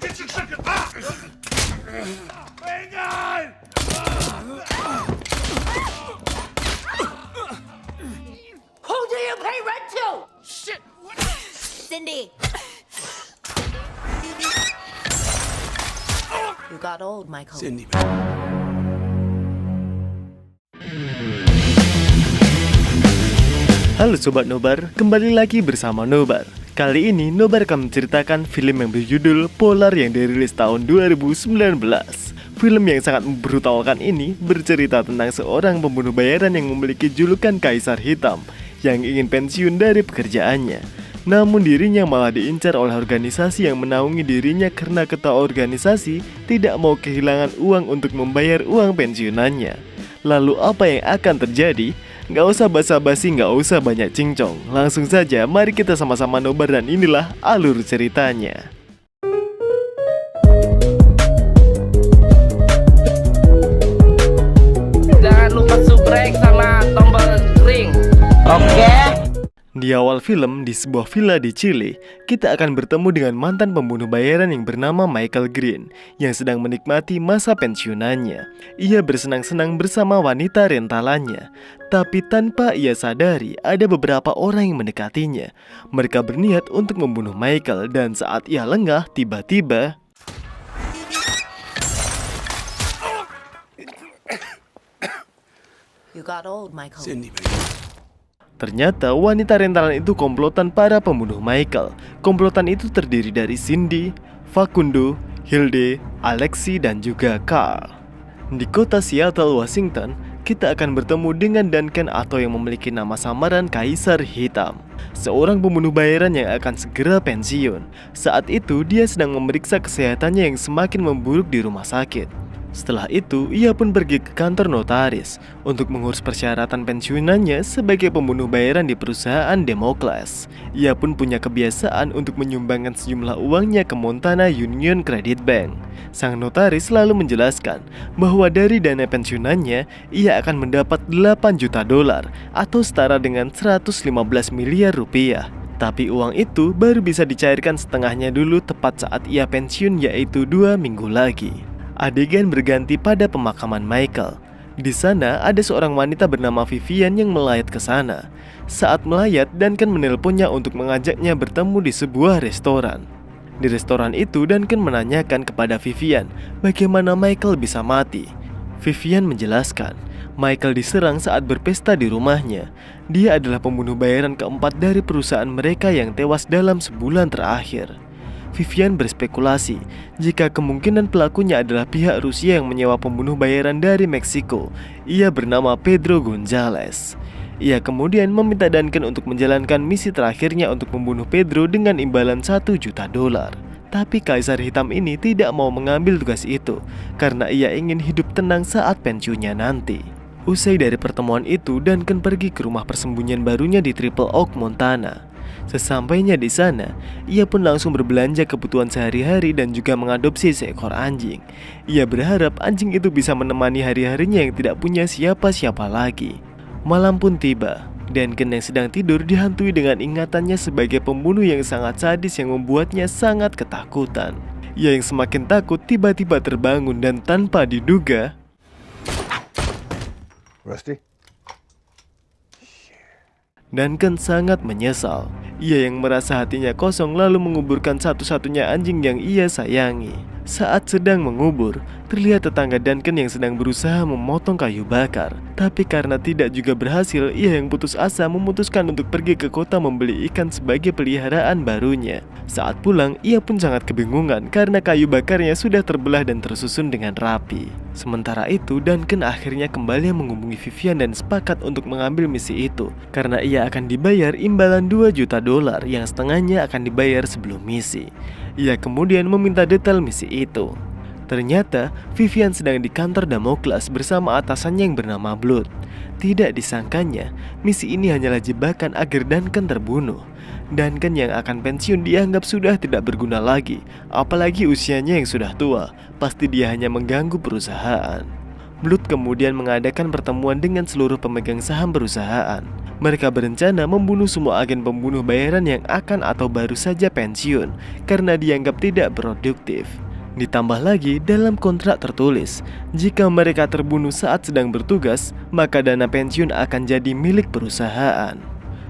Who do you pay rent to? Shit! Cindy! You got old, Michael. Cindy. Halo Sobat Nobar, kembali lagi bersama Nobar. Kali ini Nobar akan menceritakan film yang berjudul Polar yang dirilis tahun 2019. Film yang sangat membrutalkan ini bercerita tentang seorang pembunuh bayaran yang memiliki julukan Kaisar Hitam yang ingin pensiun dari pekerjaannya. Namun dirinya malah diincar oleh organisasi yang menaungi dirinya karena ketua organisasi tidak mau kehilangan uang untuk membayar uang pensiunannya. Lalu apa yang akan terjadi? Gak usah basa-basi, gak usah banyak cincong. Langsung saja mari kita sama-sama nobar dan inilah alur ceritanya. Jangan lupa subscribe sama tombol ring. Oke. Di awal film, di sebuah villa di Chile, kita akan bertemu dengan mantan pembunuh bayaran yang bernama Michael Green yang sedang menikmati masa pensiunannya. Ia bersenang-senang bersama wanita rentalannya, tapi tanpa ia sadari ada beberapa orang yang mendekatinya. Mereka berniat untuk membunuh Michael dan saat ia lengah, tiba-tiba You got old, Michael. Cindy. ternyata wanita rentalan itu komplotan para pembunuh Michael. Komplotan itu terdiri dari Cindy, Facundo, Hilde, Alexi, dan juga Carl. Di kota Seattle, Washington, kita akan bertemu dengan Duncan atau yang memiliki nama samaran Kaisar Hitam, seorang pembunuh bayaran yang akan segera pensiun. Saat itu dia sedang memeriksa kesehatannya yang semakin memburuk di rumah sakit. Setelah itu, ia pun pergi ke kantor notaris untuk mengurus persyaratan pensiunannya sebagai pembunuh bayaran di perusahaan Democles. Ia pun punya kebiasaan untuk menyumbangkan sejumlah uangnya ke Montana Union Credit Bank. Sang notaris lalu menjelaskan bahwa dari dana pensiunannya, ia akan mendapat 8 juta dolar atau setara dengan 115 miliar rupiah. Tapi uang itu baru bisa dicairkan setengahnya dulu tepat saat ia pensiun, yaitu 2 minggu lagi. Adegan berganti pada pemakaman Michael. Di sana ada seorang wanita bernama Vivian yang melayat ke sana. Saat melayat, Duncan menelponnya untuk mengajaknya bertemu di sebuah restoran. Di restoran itu, Duncan menanyakan kepada Vivian bagaimana Michael bisa mati. Vivian menjelaskan, Michael diserang saat berpesta di rumahnya. Dia adalah pembunuh bayaran keempat dari perusahaan mereka yang tewas dalam sebulan terakhir. Vivian berspekulasi jika kemungkinan pelakunya adalah pihak Rusia yang menyewa pembunuh bayaran dari Meksiko. Ia bernama Pedro Gonzalez. Ia kemudian meminta Duncan untuk menjalankan misi terakhirnya untuk membunuh Pedro dengan imbalan 1 juta dolar. Tapi Kaisar Hitam ini tidak mau mengambil tugas itu karena ia ingin hidup tenang saat pensiunnya nanti. Usai dari pertemuan itu, Duncan pergi ke rumah persembunyian barunya di Triple Oak, Montana. Sesampainya di sana, ia pun langsung berbelanja kebutuhan sehari-hari dan juga mengadopsi seekor anjing. Ia berharap anjing itu bisa menemani hari-harinya yang tidak punya siapa-siapa lagi. Malam pun tiba. Duncan yang sedang tidur dihantui dengan ingatannya sebagai pembunuh yang sangat sadis yang membuatnya sangat ketakutan. Ia yang semakin takut tiba-tiba terbangun dan tanpa diduga, Rusty? Duncan sangat menyesal. Ia yang merasa hatinya kosong lalu menguburkan satu-satunya anjing yang ia sayangi. Saat sedang mengubur, terlihat tetangga Duncan yang sedang berusaha memotong kayu bakar. Tapi karena tidak juga berhasil, ia yang putus asa memutuskan untuk pergi ke kota membeli ikan sebagai peliharaan barunya. Saat pulang, ia pun sangat kebingungan karena kayu bakarnya sudah terbelah dan tersusun dengan rapi. Sementara itu, Duncan akhirnya kembali menghubungi Vivian dan sepakat untuk mengambil misi itu karena ia akan dibayar imbalan 2 juta dolar yang setengahnya akan dibayar sebelum misi. Ia kemudian meminta detail misi itu. Ternyata Vivian sedang di kantor Damocles bersama atasannya yang bernama Blood. Tidak disangkanya, misi ini hanyalah jebakan agar Duncan terbunuh. Duncan yang akan pensiun dianggap sudah tidak berguna lagi, apalagi usianya yang sudah tua. Pasti dia hanya mengganggu perusahaan. Blood kemudian mengadakan pertemuan dengan seluruh pemegang saham perusahaan. Mereka berencana membunuh semua agen pembunuh bayaran yang akan atau baru saja pensiun karena dianggap tidak produktif. Ditambah lagi dalam kontrak tertulis, jika mereka terbunuh saat sedang bertugas, maka dana pensiun akan jadi milik perusahaan.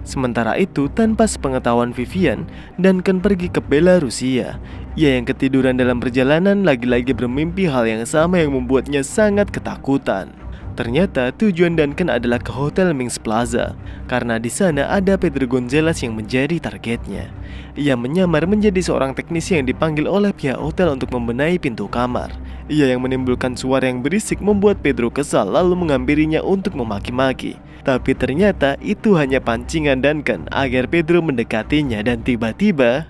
Sementara itu, tanpa sepengetahuan Vivian, Duncan pergi ke Belarusia. Ia yang ketiduran dalam perjalanan lagi-lagi bermimpi hal yang sama yang membuatnya sangat ketakutan. Ternyata tujuan Duncan adalah ke Hotel Minsk Plaza, karena di sana ada Pedro Gonzalez yang menjadi targetnya. Ia menyamar menjadi seorang teknisi yang dipanggil oleh pihak hotel untuk membenahi pintu kamar. Ia yang menimbulkan suara yang berisik membuat Pedro kesal lalu menghampirinya untuk memaki-maki. Tapi ternyata itu hanya pancingan Duncan agar Pedro mendekatinya dan tiba-tiba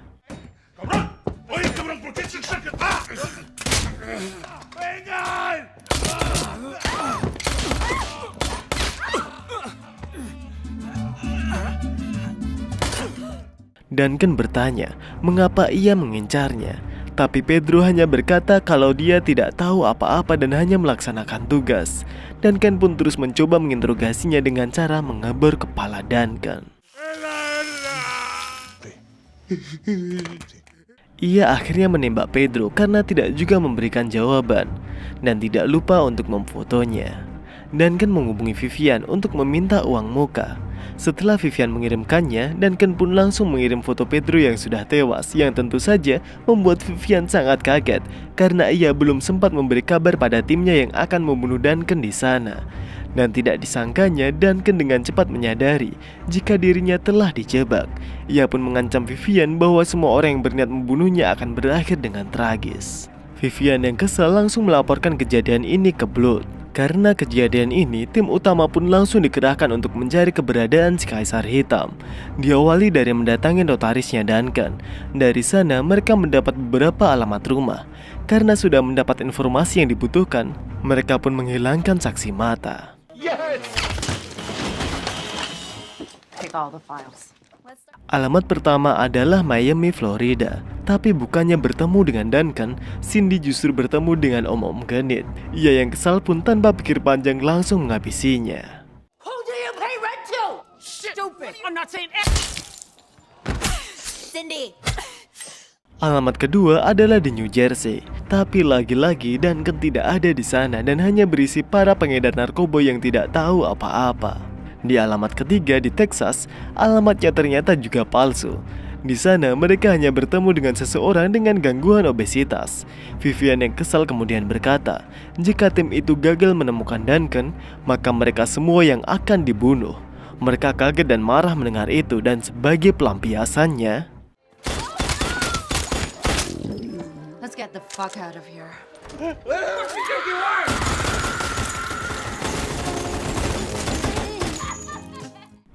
Duncan bertanya mengapa ia mengincarnya. Tapi Pedro hanya berkata kalau dia tidak tahu apa-apa dan hanya melaksanakan tugas. Duncan pun terus mencoba menginterogasinya dengan cara mengebor kepala Duncan. Ia akhirnya menembak Pedro karena tidak juga memberikan jawaban dan tidak lupa untuk memfotonya. Duncan menghubungi Vivian untuk meminta uang muka. Setelah Vivian mengirimkannya, Duncan pun langsung mengirim foto Pedro yang sudah tewas, yang tentu saja membuat Vivian sangat kaget karena ia belum sempat memberi kabar pada timnya yang akan membunuh Duncan di sana. Dan tidak disangkanya, Duncan dengan cepat menyadari jika dirinya telah dijebak. Ia pun mengancam Vivian bahwa semua orang yang berniat membunuhnya akan berakhir dengan tragis. Vivian yang kesal langsung melaporkan kejadian ini ke Blood. Karena kejadian ini, tim utama pun langsung dikerahkan untuk mencari keberadaan si Kaisar Hitam. Diawali dari mendatangi notarisnya Duncan. Dari sana mereka mendapat beberapa alamat rumah. Karena sudah mendapat informasi yang dibutuhkan, mereka pun menghilangkan saksi mata. Take all the files. Alamat pertama adalah Miami, Florida. Tapi bukannya bertemu dengan Duncan, Cindy justru bertemu dengan om-om genit. Ia yang kesal pun tanpa pikir panjang langsung menghabisinya. Who do you pay rent to? Stupid. I'm not saying Cindy. Alamat kedua adalah di New Jersey. Tapi lagi-lagi Duncan tidak ada di sana dan hanya berisi para pengedar narkoba yang tidak tahu apa-apa. Di alamat ketiga di Texas, alamatnya ternyata juga palsu. Di sana mereka hanya bertemu dengan seseorang dengan gangguan obesitas. Vivian yang kesal kemudian berkata, jika tim itu gagal menemukan Duncan, maka mereka semua yang akan dibunuh. Mereka kaget dan marah mendengar itu dan sebagai pelampiasannya, Let's get the fuck out of here.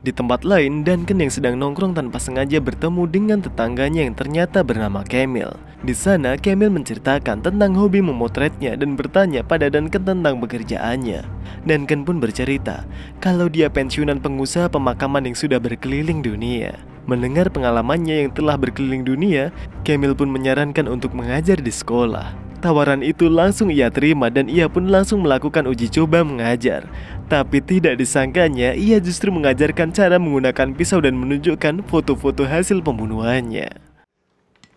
Di tempat lain, Duncan yang sedang nongkrong tanpa sengaja bertemu dengan tetangganya yang ternyata bernama Camille. Di sana, Camille menceritakan tentang hobi memotretnya dan bertanya pada Duncan tentang pekerjaannya. Duncan pun bercerita kalau dia pensiunan pengusaha pemakaman yang sudah berkeliling dunia. Mendengar pengalamannya yang telah berkeliling dunia, Camille pun menyarankan untuk mengajar di sekolah. Tawaran itu langsung ia terima dan ia pun langsung melakukan uji coba mengajar. Tapi tidak disangkanya, ia justru mengajarkan cara menggunakan pisau dan menunjukkan foto-foto hasil pembunuhannya.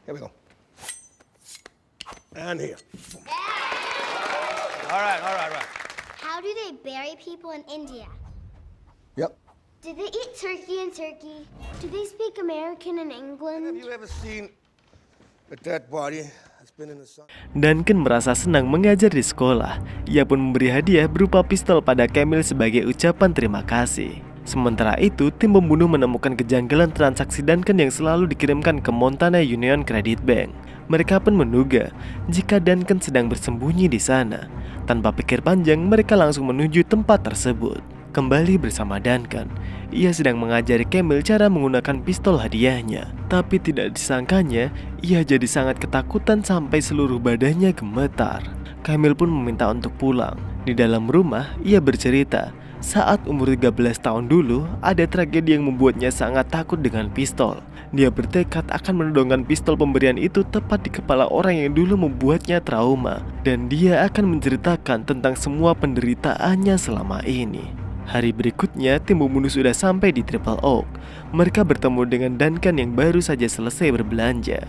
Here we go. And here. All right. How do they bury people in India? Yep. Do they eat turkey in Turkey? Do they speak American in Have England? you ever seen a dead body that's been in the sun? Duncan merasa senang mengajar di sekolah. Ia pun memberi hadiah berupa pistol pada Camille sebagai ucapan terima kasih. Sementara itu, tim pembunuh menemukan kejanggalan transaksi Duncan yang selalu dikirimkan ke Montana Union Credit Bank. Mereka pun menduga jika Duncan sedang bersembunyi di sana. Tanpa pikir panjang, mereka langsung menuju tempat tersebut. Kembali bersama Duncan, ia sedang mengajari Camille cara menggunakan pistol hadiahnya. Tapi tidak disangkanya, ia jadi sangat ketakutan sampai seluruh badannya gemetar. Camille pun meminta untuk pulang. Di dalam rumah, ia bercerita saat umur 13 tahun dulu, ada tragedi yang membuatnya sangat takut dengan pistol. Dia bertekad akan menodongkan pistol pemberian itu tepat di kepala orang yang dulu membuatnya trauma, dan dia akan menceritakan tentang semua penderitaannya selama ini. Hari berikutnya, tim pembunuh sudah sampai di Triple Oak. Mereka bertemu dengan Duncan yang baru saja selesai berbelanja.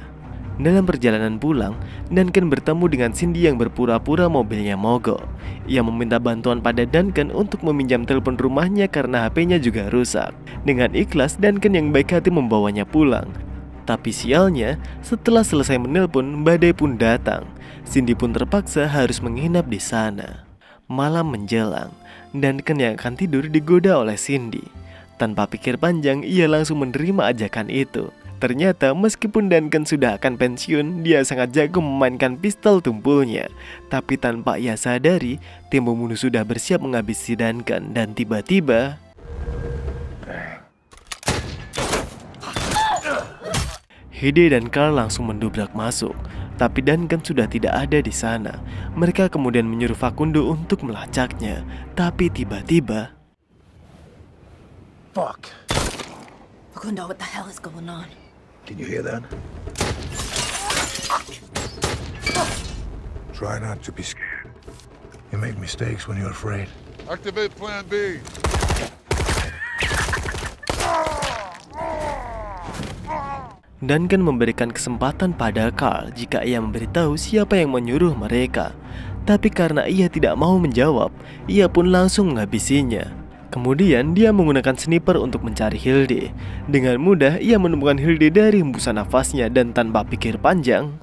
Dalam perjalanan pulang, Duncan bertemu dengan Cindy yang berpura-pura mobilnya mogok. Ia meminta bantuan pada Duncan untuk meminjam telepon rumahnya karena HP-nya juga rusak. Dengan ikhlas, Duncan yang baik hati membawanya pulang. Tapi sialnya, setelah selesai menelpon, badai pun datang. Cindy pun terpaksa harus menginap di sana. Malam menjelang, Duncan yang akan tidur digoda oleh Cindy. Tanpa pikir panjang, ia langsung menerima ajakan itu. Ternyata meskipun Duncan sudah akan pensiun, dia sangat jago memainkan pistol tumpulnya. Tapi tanpa ia sadari, tim pembunuh sudah bersiap menghabisi Duncan. Dan tiba-tiba Hede dan Carl langsung mendobrak masuk. Tapi Duncan sudah tidak ada di sana. Mereka kemudian menyuruh Facundo untuk melacaknya. Tapi tiba-tiba Fuck. Facundo, what the hell is going on? Can you hear that? Try not to be scared. You make mistakes when you're afraid. Activate Plan B. Duncan memberikan kesempatan pada Carl jika ia memberitahu siapa yang menyuruh mereka. Tapi karena ia tidak mau menjawab, ia pun langsung menghabisinya. Kemudian dia menggunakan sniper untuk mencari Hilde. Dengan mudah ia menemukan Hilde dari hembusan nafasnya dan tanpa pikir panjang,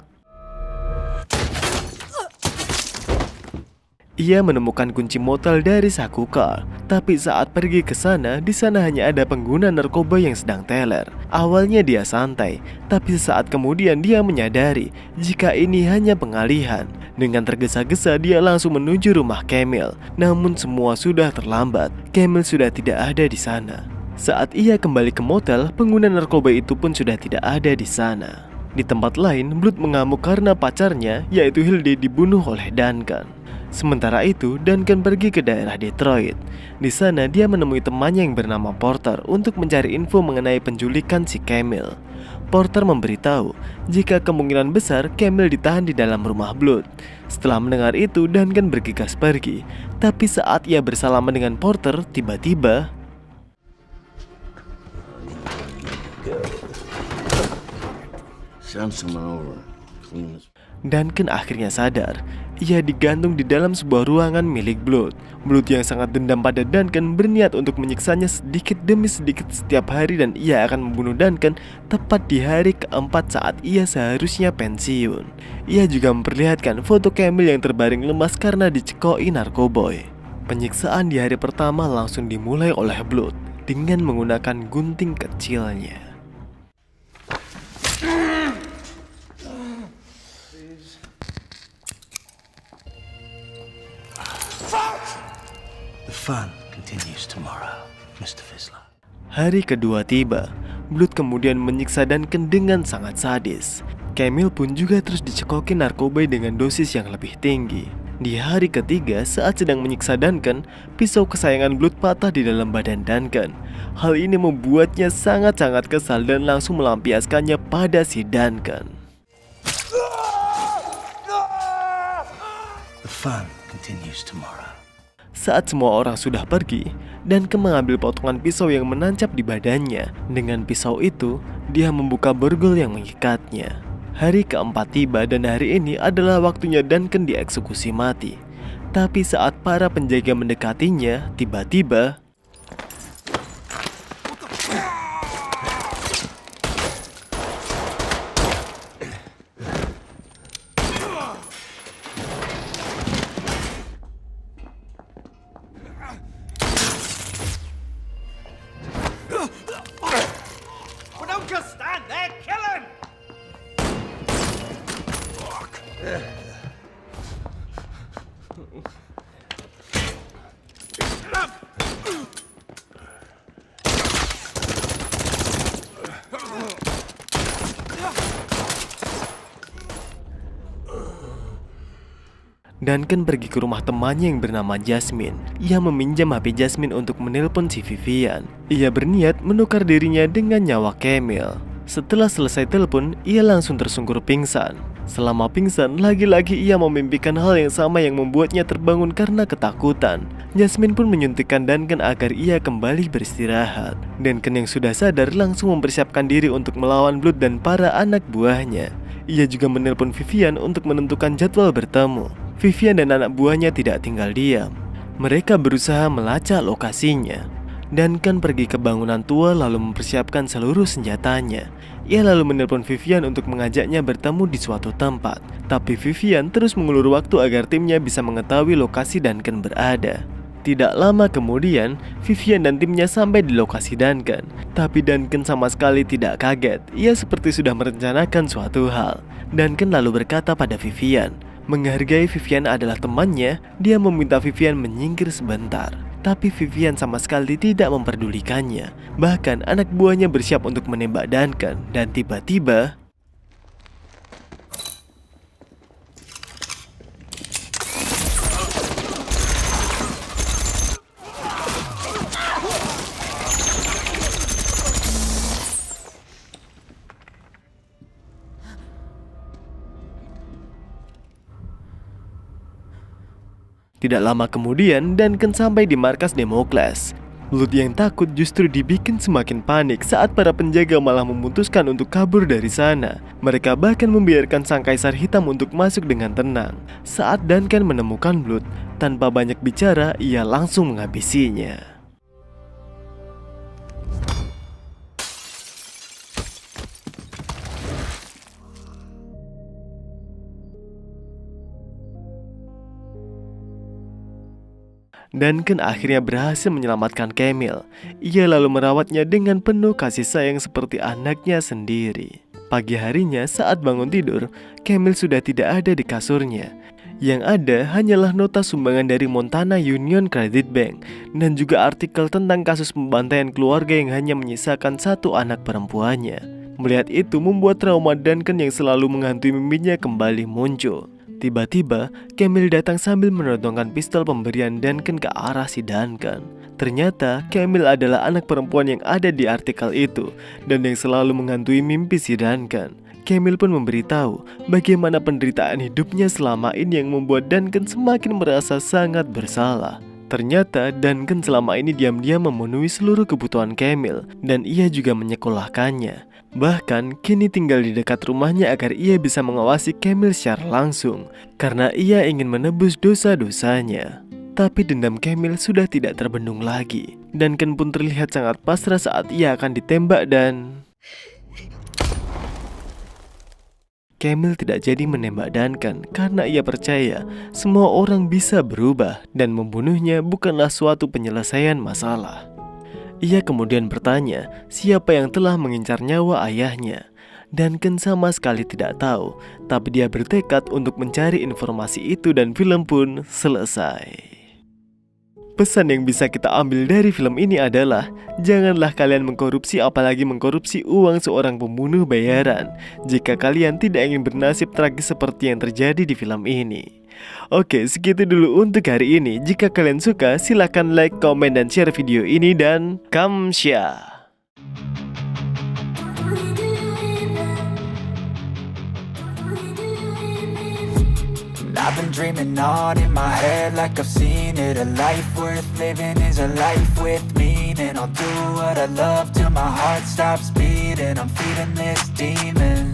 ia menemukan kunci motel dari saku Carl. Tapi saat pergi ke sana, di sana hanya ada pengguna narkoba yang sedang teler. Awalnya dia santai, tapi sesaat kemudian dia menyadari jika ini hanya pengalihan. Dengan tergesa-gesa dia langsung menuju rumah Camille. Namun semua sudah terlambat. Camille sudah tidak ada di sana. Saat ia kembali ke motel, pengguna narkoba itu pun sudah tidak ada di sana. Di tempat lain, Blood mengamuk karena pacarnya, yaitu Hilde, dibunuh oleh Duncan. Sementara itu, Duncan pergi ke daerah Detroit. Di sana dia menemui temannya yang bernama Porter untuk mencari info mengenai penculikan si Camille. Porter memberitahu jika kemungkinan besar Camille ditahan di dalam rumah Blood. Setelah mendengar itu, Duncan bergegas pergi. Tapi saat ia bersalaman dengan Porter, tiba-tiba Duncan akhirnya sadar. Ia digantung di dalam sebuah ruangan milik Blood. Blood yang sangat dendam pada Duncan berniat untuk menyiksanya sedikit demi sedikit setiap hari, dan ia akan membunuh Duncan tepat di hari keempat saat ia seharusnya pensiun. Ia juga memperlihatkan foto Camille yang terbaring lemas karena dicekoi narkoboy. Penyiksaan di hari pertama langsung dimulai oleh Blood dengan menggunakan gunting kecilnya. The fun continues tomorrow, Mr. Fizzler. Hari kedua tiba. Blood kemudian menyiksa Duncan dengan sangat sadis. Camille pun juga terus dicekoki narkoba dengan dosis yang lebih tinggi. Di hari ketiga, saat sedang menyiksa Duncan, pisau kesayangan Blood patah di dalam badan Duncan. Hal ini membuatnya sangat-sangat kesal dan langsung melampiaskannya pada si Duncan. The fun continues tomorrow. Saat semua orang sudah pergi, Duncan mengambil potongan pisau yang menancap di badannya. Dengan pisau itu, dia membuka borgol yang mengikatnya. Hari keempat tiba dan hari ini adalah waktunya Duncan dieksekusi mati. Tapi saat para penjaga mendekatinya, tiba-tiba Duncan pergi ke rumah temannya yang bernama Jasmine. Ia meminjam HP Jasmine untuk menelpon si Vivian. Ia berniat menukar dirinya dengan nyawa Camille. Setelah selesai telepon, ia langsung tersungkur pingsan. Selama pingsan, lagi-lagi ia memimpikan hal yang sama yang membuatnya terbangun karena ketakutan. Jasmine pun menyuntikkan Duncan agar ia kembali beristirahat. Duncan yang sudah sadar langsung mempersiapkan diri untuk melawan Blood dan para anak buahnya. Ia juga menelpon Vivian untuk menentukan jadwal bertemu. Vivian dan anak buahnya tidak tinggal diam. Mereka berusaha melacak lokasinya. Duncan pergi ke bangunan tua lalu mempersiapkan seluruh senjatanya. Ia lalu menelpon Vivian untuk mengajaknya bertemu di suatu tempat. Tapi Vivian terus mengulur waktu agar timnya bisa mengetahui lokasi Duncan berada. Tidak lama kemudian, Vivian dan timnya sampai di lokasi Duncan. Tapi Duncan sama sekali tidak kaget. Ia seperti sudah merencanakan suatu hal. Duncan lalu berkata pada Vivian, menghargai Vivian adalah temannya, dia meminta Vivian menyingkir sebentar. Tapi Vivian sama sekali tidak memperdulikannya. Bahkan anak buahnya bersiap untuk menembak Duncan. Dan tiba-tiba tidak lama kemudian, Duncan sampai di markas Damocles. Blood yang takut justru dibikin semakin panik saat para penjaga malah memutuskan untuk kabur dari sana. Mereka bahkan membiarkan sang kaisar hitam untuk masuk dengan tenang. Saat Duncan menemukan Blood, tanpa banyak bicara, ia langsung menghabisinya. Duncan akhirnya berhasil menyelamatkan Camille. Ia lalu merawatnya dengan penuh kasih sayang seperti anaknya sendiri. Pagi harinya saat bangun tidur, Camille sudah tidak ada di kasurnya. Yang ada hanyalah nota sumbangan dari Montana Union Credit Bank dan juga artikel tentang kasus pembantaian keluarga yang hanya menyisakan satu anak perempuannya. Melihat itu membuat trauma Duncan yang selalu menghantui mimpinya kembali muncul. Tiba-tiba, Camille datang sambil menodongkan pistol pemberian Duncan ke arah si Duncan. Ternyata, Camille adalah anak perempuan yang ada di artikel itu dan yang selalu menghantui mimpi si Duncan. Camille pun memberitahu bagaimana penderitaan hidupnya selama ini yang membuat Duncan semakin merasa sangat bersalah. Ternyata, Duncan selama ini diam-diam memenuhi seluruh kebutuhan Camille dan ia juga menyekolahkannya. Bahkan kini tinggal di dekat rumahnya agar ia bisa mengawasi Camille secara langsung karena ia ingin menebus dosa-dosanya. Tapi dendam Camille sudah tidak terbendung lagi. Duncan pun terlihat sangat pasrah saat ia akan ditembak dan Camille tidak jadi menembak Duncan karena ia percaya semua orang bisa berubah dan membunuhnya bukanlah suatu penyelesaian masalah. Ia kemudian bertanya siapa yang telah mengincar nyawa ayahnya. Duncan sama sekali tidak tahu, tapi dia bertekad untuk mencari informasi itu dan film pun selesai. Pesan yang bisa kita ambil dari film ini adalah janganlah kalian mengkorupsi, apalagi mengkorupsi uang seorang pembunuh bayaran jika kalian tidak ingin bernasib tragis seperti yang terjadi di film ini. Oke, segitu dulu untuk hari ini. Jika kalian suka, silahkan like, komen, dan share video ini dan kamsya. I've been dreaming on in my head like I've seen it. A life worth living is a life with meaning. I'll do what I love till my heart stops beating. I'm feeding this demon.